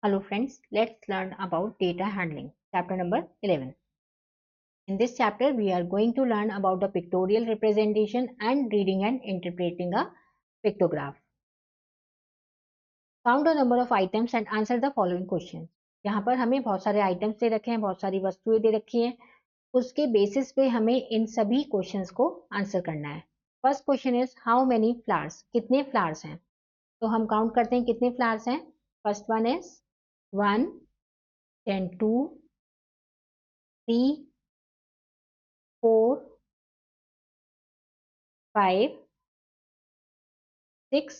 Hello friends, let's learn about data handling. Chapter number 11. In this chapter, we are going to learn about the pictorial representation and reading and interpreting a pictograph. Count the number of items and answer the following questions. यहाँ पर हमें बहुत सारे items दे रखे हैं, बहुत सारी वस्तुएं दे रखी हैं. उसके बेसिस पे हमें इन सभी क्वेश्चंस को आंसर करना है. First question is how many flowers, कितने फ्लावर्स हैं. तो हम काउंट करते हैं कितने फ्लावर्स हैं. First one is 1, then 2, 3, 4, 5, 6,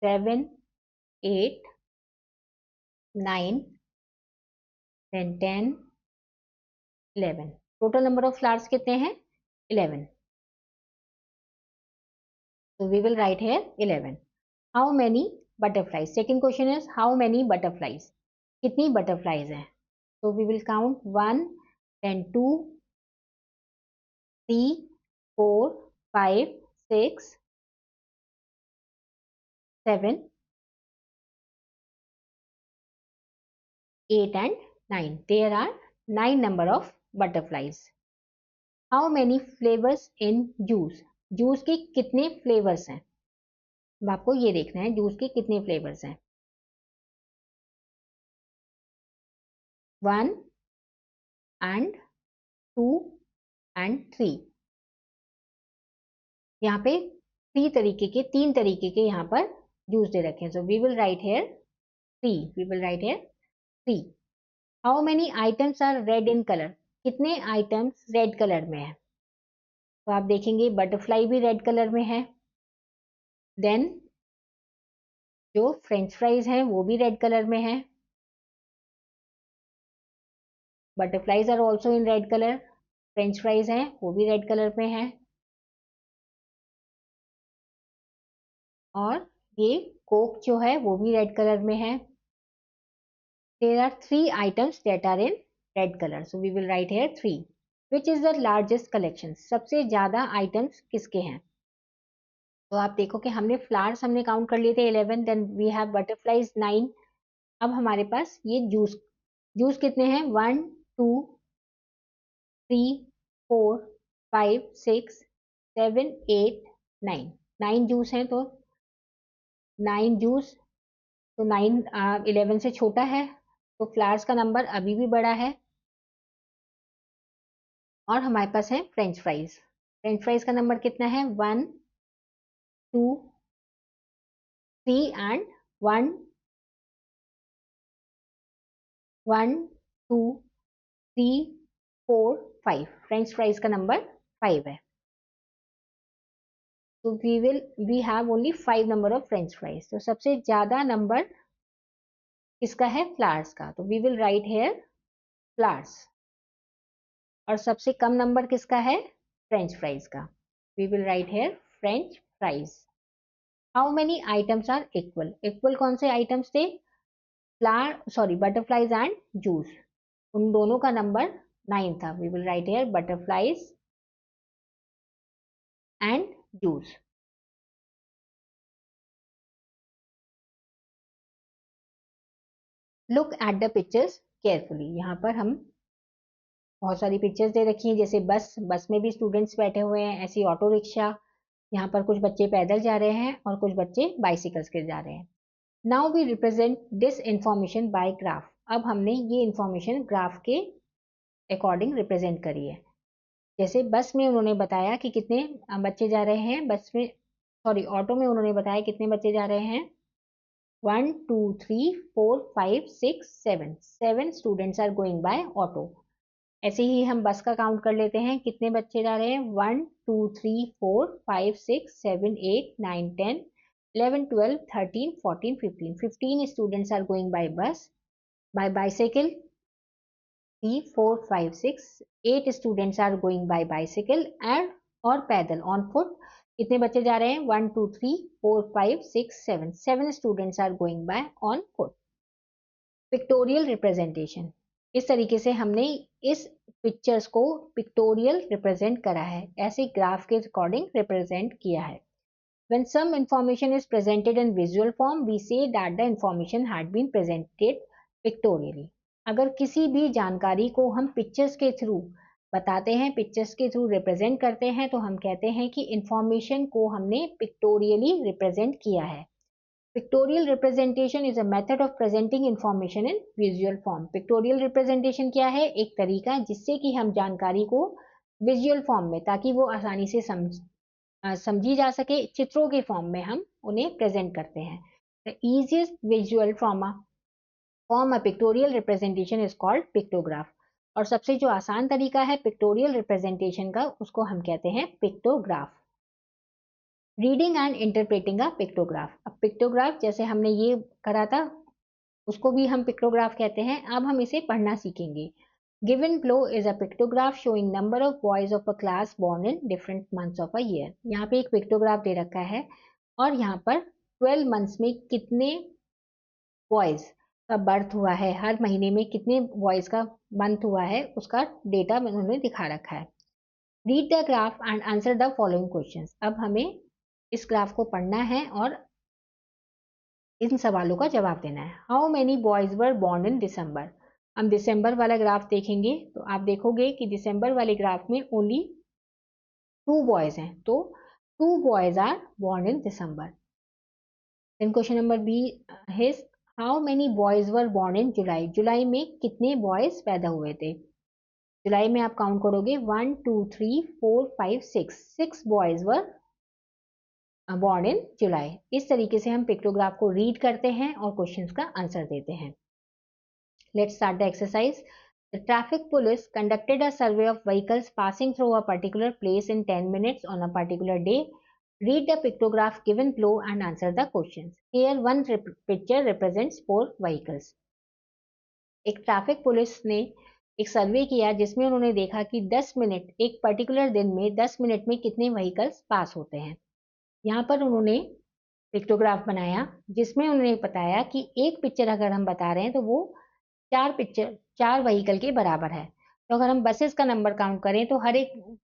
7, 8, 9, then 10, 11. Total number of flowers कितने हैं? 11. So we will write here 11. How many butterflies? Second question is how many butterflies? कितनी butterflies हैं? So we will count 1, then 2, 3, 4, 5, 6, 7, 8 and 9. There are 9 number of butterflies. How many flavors in juice? Juice के कितने flavours हैं? अब आपको ये देखना है जूस के कितने फ्लेवर्स हैं. 1 and 2 and 3. यहाँ पे तीन तरीके के यहाँ पर जूस दे रखे हैं. So we will write here 3. How many items are red in colour? कितने आइटम्स रेड कलर में है? तो आप देखेंगे बटरफ्लाई भी रेड कलर में है. देन जो फ्रेंच फ्राइज हैं वो भी रेड कलर में है. Butterflies are also in red colour. French fries हैं वो भी रेड कलर में है. और ये कोक जो है वो भी रेड कलर में है. There are 3 items that are in red colour. So we will write here 3. Which is the largest collection? सबसे ज्यादा आइटम्स किसके हैं? तो आप देखो कि हमने फ्लावर्स हमने काउंट कर लिए थे 11. Then we have butterflies 9. अब हमारे पास ये जूस कितने हैं? 1, 2, 3, 4, 5, 6, 7, 8, 9. 9 जूस हैं. तो 9 जूस, तो 9 11 से छोटा है. तो फ्लावर्स का नंबर अभी भी बड़ा है. और हमारे पास है फ्रेंच फ्राइज का नंबर कितना है? 1, 2, 3 एंड 1, 1, 2, 3, 4, 5. फ्रेंच फ्राइज का नंबर 5 है. तो we have only 5 number of french fries. तो सबसे ज्यादा नंबर किसका है? फ्लावर्स का. तो we will write here flowers. और सबसे कम नंबर किसका है? फ्रेंच फ्राइज का. We will write here french fries. How many items are equal? Equal कौन से आइटम्स थे? Butterflies and juice. उन दोनों का नंबर 9 था. We will write here butterflies and juice. Look at the pictures carefully. यहाँ पर हम बहुत सारी पिक्चर्स दे रखी हैं. जैसे बस में भी स्टूडेंट्स बैठे हुए हैं. ऐसी ऑटो रिक्शा. यहाँ पर कुछ बच्चे पैदल जा रहे हैं और कुछ बच्चे बाइसिकल्स के जा रहे हैं. Now we represent this information by graph. अब हमने ये इंफॉर्मेशन ग्राफ के अकॉर्डिंग रिप्रेजेंट करी है. जैसे बस में उन्होंने बताया कि कितने बच्चे जा रहे हैं. ऑटो में उन्होंने बताया कितने बच्चे जा रहे हैं. 1, 2, 3, 4, 5, 6, 7. 7 students are going by auto. ऐसे ही हम बस का काउंट कर लेते हैं. कितने बच्चे जा रहे हैं? 1, 2, 3, 4, 5, 6, 7, 8, 9, 10, 11, 12, 13, 14, 15. 15 students are going by bus. By bicycle 3, 4, 5, 6. 8 students are going by bicycle and और पैदल on foot. कितने बच्चे जा रहे हैं? 1, 2, 3, 4, 5, 6, 7. 7 students are going by on foot. Pictorial representation. इस तरीके से हमने इस पिक्चर्स को पिक्टोरियल रिप्रेजेंट करा है. ऐसे ग्राफ के अकॉर्डिंग रिप्रेजेंट किया है. When some information is presented in visual form, we say that the information had been presented pictorially. अगर किसी भी जानकारी को हम पिक्चर्स के थ्रू बताते हैं, पिक्चर्स के थ्रू रिप्रेजेंट करते हैं, तो हम कहते हैं कि इंफॉर्मेशन को हमने पिक्टोरियली रिप्रेजेंट किया है. Pictorial representation is a method of presenting information in visual form. Pictorial representation क्या है? एक तरीका जिससे कि हम जानकारी को विजुअल फॉर्म में, ताकि वो आसानी से समझी जा सके, चित्रों के फॉर्म में हम उन्हें प्रेजेंट करते हैं. The easiest visual form a pictorial representation is called pictograph. और सबसे जो आसान तरीका है पिक्टोरियल रिप्रेजेंटेशन का, उसको हम कहते हैं pictograph. Reading and interpreting a pictograph. अब पिक्टोग्राफ जैसे हमने ये करा था, उसको भी हम पिक्टोग्राफ कहते हैं. अब हम इसे पढ़ना सीखेंगे. Given below is a pictograph showing number of boys of a class born in different months of a year. यहाँ पे एक पिक्टोग्राफ दे रखा है और यहाँ पर 12 मंथ्स में कितने बॉयज का बर्थ हुआ है, हर महीने में कितने बॉयज का मंथ हुआ है, उसका डेटा उन्होंने दिखा रखा है. Read the graph and answer the following questions. अब हमें इस ग्राफ को पढ़ना है और इन सवालों का जवाब देना है. How many boys were born in December. हम दिसंबर वाला ग्राफ देखेंगे तो आप देखोगे कि दिसंबर वाले ग्राफ में ओनली 2 बॉयज हैं, तो 2 boys are born in December. Then question number B है how many boys were born in July. जुलाई में कितने बॉयज पैदा हुए थे. जुलाई में आप काउंट करोगे 1 2 3 4 5 6 बॉयज वर बॉर्न इन जुलाई. इस तरीके से हम पिक्टोग्राफ को रीड करते हैं और क्वेश्चंस का आंसर देते हैं. Let's start the exercise. The traffic police conducted a survey of vehicles passing through a particular place in 10 minutes on a particular day. Read the pictograph given below and answer the questions. Here one picture represents 4 vehicles. एक traffic police ने एक सर्वे किया जिसमें उन्होंने देखा कि 10 minute, एक particular दिन में 10 मिनट में कितने व्हीकल्स पास होते हैं. यहाँ पर उन्होंने पिक्टोग्राफ बनाया जिसमें उन्होंने बताया कि एक पिक्चर अगर हम बता रहे हैं तो वो 4 व्हीकल के बराबर है. तो अगर हम बसेस का नंबर काउंट करें तो हर एक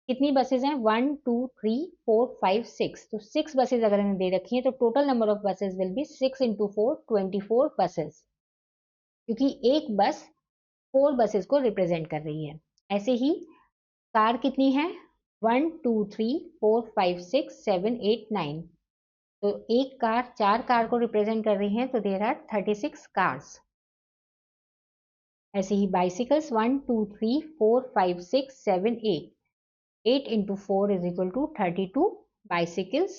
कितनी बसेस हैं 1 2 3 4 5 6. तो 6 बसेस अगर हमें दे रखी हैं तो total number of buses will be 6 into 4 24 buses, क्योंकि एक बस 4 बसेस को रिप्रेजेंट कर रही है. ऐसे ही कार कितनी है 1 2 3 4 5 6 7 8 9. तो एक कार 4 कार को रिप्रेजेंट कर रही है, तो देयर आर 36 कार्स. ऐसे ही bicycles 1 2 3 4 5 6 7 8. 8 into 4 is equal to 32 bicycles.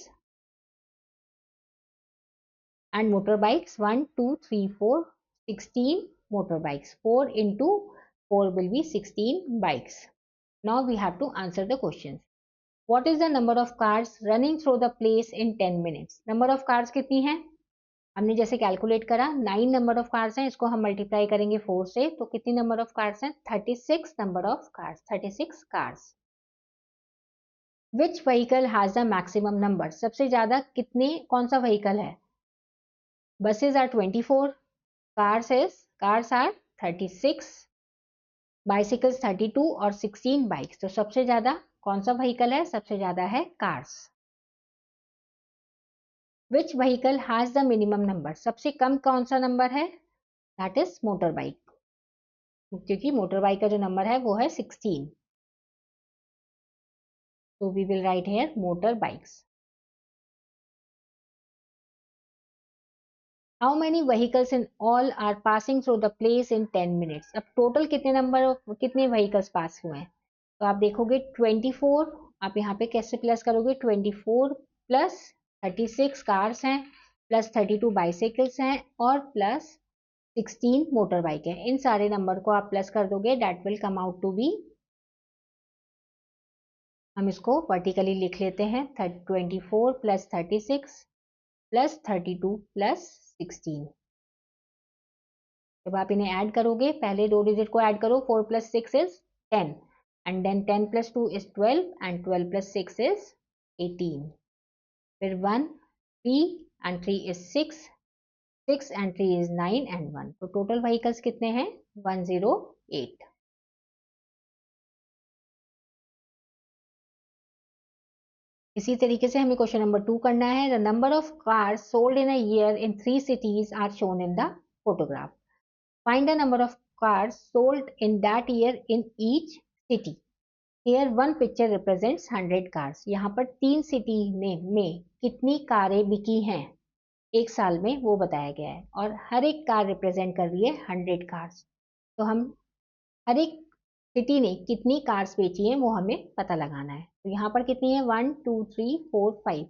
And motorbikes 1 2 3 4 16 motorbikes. 4 into 4 will be 16 bikes. Now we have to answer the questions. What is the number of cars running through the place in 10 minutes? Number of cars कितनी है? हमने जैसे calculate करा 9 number of cars हैं, इसको हम multiply करेंगे 4 से, तो कितनी नंबर ऑफ कार्स हैं 36 number of cars, 36 cars. Which vehicle has the maximum number. सबसे ज्यादा कितने, कौन सा व्हीकल है. Buses are 24, cars are 36, bicycles 32 और 16 बाइक्स. तो सबसे ज्यादा कौन सा व्हीकल है, सबसे ज्यादा है cars. Which vehicle has the minimum number. सबसे कम कौन सा नंबर है, दैट इज मोटर बाइक, क्योंकि मोटर बाइक का जो नंबर है वो है 16. So we will write here motor bikes. How many vehicles in all are passing through the place in 10 minutes? अब टोटल कितने vehicles पास हुए हैं, तो आप देखोगे 24. आप यहाँ पे कैसे प्लस करोगे, 24 प्लस 36 कार्स हैं, प्लस 32 बाइसाइकिल्स हैं और प्लस 16 मोटर बाइक है. इन सारे नंबर को आप प्लस कर दोगे, that will come out to be, हम इसको वर्टिकली लिख लेते हैं 24 प्लस 36 प्लस 32 प्लस 16. जब आप इन्हें ऐड करोगे, पहले 2 डिजिट को ऐड करो, 4 plus 6 is 10 and then 10 plus 2 is 12 and 12 plus 6 is 18. फिर 1 3 and 3 is 6, 6 and 3 is 9 and 1. तो टोटल व्हीकल्स कितने हैं 108. इसी तरीके से हमें क्वेश्चन नंबर 2 करना है। The number of cars sold in a year in 3 cities are shown in the photograph. Find the number of cars sold in that year in each city. Here one picture represents 100 cars. यहाँ पर 3 city में कितनी कारें बिकी हैं एक साल में वो बताया गया है, और हर एक कार रिप्रेजेंट कर रही है 100 कार्स। तो हम हर एक सिटी ने कितनी कार्स बेची हैं वो हमें पता लगाना है। तो यहाँ पर कितनी है, 1 2 3 4 5।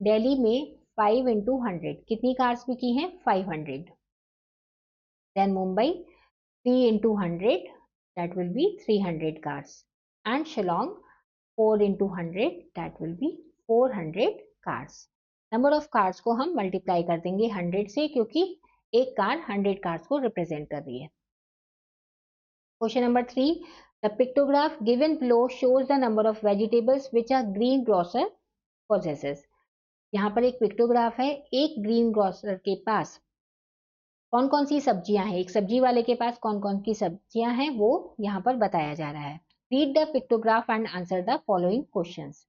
दिल्ली में 5 इंटू 100 कितनी कार्स बिकी हैं, 500। Then Mumbai 3 into 100, that will be 300 cars. And Shillong 4 into 100, that will be 400 cars. Number of cars को हम मल्टीप्लाई कर देंगे 100 से, क्योंकि एक कार 100 कार्स को रिप्रेजेंट कर रही है। Question number 3, the pictograph given below shows the number of vegetables which a green grocer possesses. यहाँ पर एक पिक्टोग्राफ है, एक ग्रीन ग्रोसर के पास कौन कौन सी सब्जियां हैं, एक सब्जी वाले के पास कौन कौन सी सब्जियां हैं वो यहाँ पर बताया जा रहा है। Read the pictograph and answer the following questions.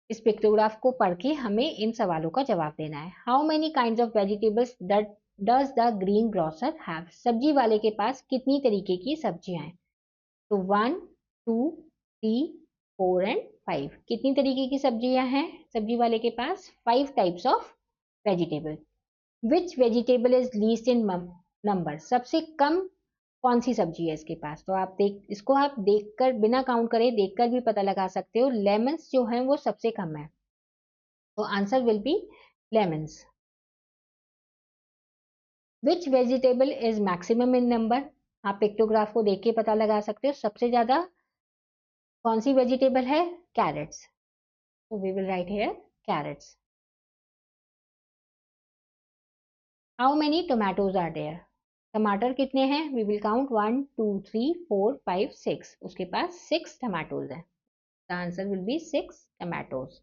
इस पिक्टोग्राफ को पढ़ के हमें इन सवालों का जवाब देना है। How many kinds of vegetables does the green grocer have. सब्जी वाले के पास कितनी तरीके की सब्जियां हैं, तो 1 2 3 4 एंड 5। कितनी तरीके की सब्जियां हैं सब्जी वाले के पास, 5 types of vegetable. Which vegetable is least in number. सबसे कम कौन सी सब्जी है इसके पास, तो इसको आप देखकर बिना काउंट करे देखकर भी पता लगा सकते हो। लेमन्स जो हैं वो सबसे कम है, तो answer will B lemons. Which vegetable is maximum in number. आप पिक्टोग्राफ को देख के पता लगा सकते हो सबसे ज्यादा कौन सी वेजिटेबल है, कैरेट्स। तो we will write here carrots. How many tomatoes are there. टमाटर कितने हैं, वी विल काउंट 1 2 3 4 5 6। उसके पास 6 टमाटोज हैं। The answer will be 6 tomatoes.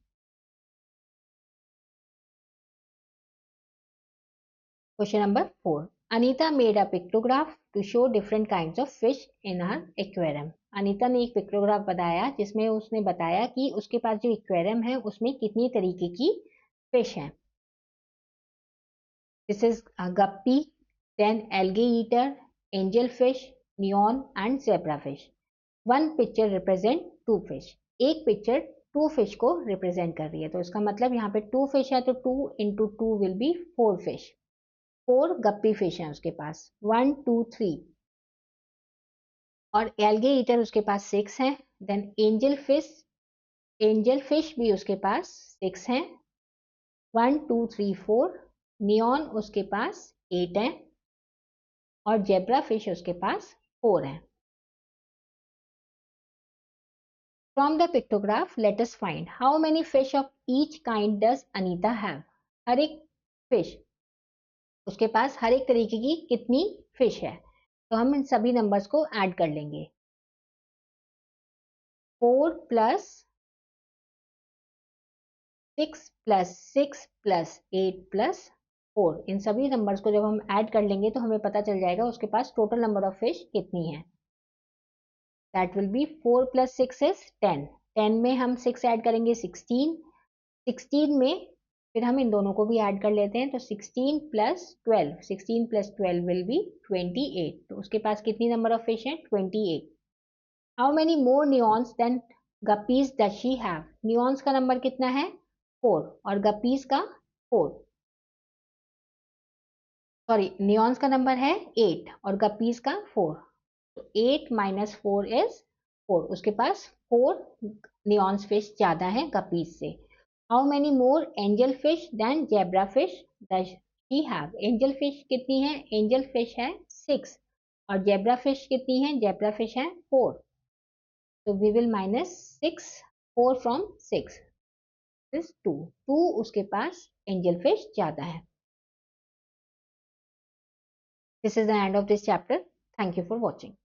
Question number 4, Anita made a pictograph to show different kinds of fish in her aquarium. Anita ने एक pictograph बनाया जिसमें उसने बताया कि उसके पास जो एक्वेरियम है उसमें कितनी तरीके की फिश हैं। This is guppy, then algae eater, angel fish, neon and zebra fish. One picture represent two fish. एक पिक्चर 2 फिश को रिप्रेजेंट कर रही है, तो इसका मतलब यहाँ पे 2 फिश है तो 2 into 2 will be 4 fish. 4 guppy fish है उसके पास, 1 2 3। और एल्गे ईटर उसके पास 6 है। देन एंजल फिश भी उसके पास 6 है, 1 2 3 4। नियॉन उसके पास 8 है, और जेब्रा फिश उसके पास 4 है। From the pictograph, let us find how many fish of each kind does Anita have. हर एक फिश, उसके पास हर एक तरीके की कितनी फिश है, तो हम इन सभी नंबर्स को ऐड कर लेंगे। 4 प्लस 6 प्लस 6 प्लस 8 प्लस 4, इन सभी नंबर्स को जब हम ऐड कर लेंगे तो हमें पता चल जाएगा उसके पास टोटल नंबर ऑफ फिश कितनी है। That will be 4 plus 6 is 10। 10 में हम 6 ऐड करेंगे 16। 16 में फिर हम इन दोनों को भी ऐड कर लेते हैं, तो 16 प्लस 12, 16 प्लस 12 विल बी 28। तो उसके पास कितनी नंबर ऑफ फिश है, 28। How many more neons than guppies does she have. Neons का नंबर कितना है, 4, और गप्पीज का 4, सॉरी नियॉन्स का नंबर है 8 और गप्पीज का 4। तो 8 माइनस 4 इज 4। उसके पास 4 नियॉन्स फिश ज्यादा है गप्पीज से। How many more angel fish than zebra fish does she have. Angel fish कितनी है, एंजल फिश है 6, और जेब्रा फिश कितनी है, जेब्रा फिश है 4। तो we will minus 6 4 from 6 is 2। 2 उसके पास एंजल फिश ज्यादा है। This is the end of this chapter. Thank you for watching.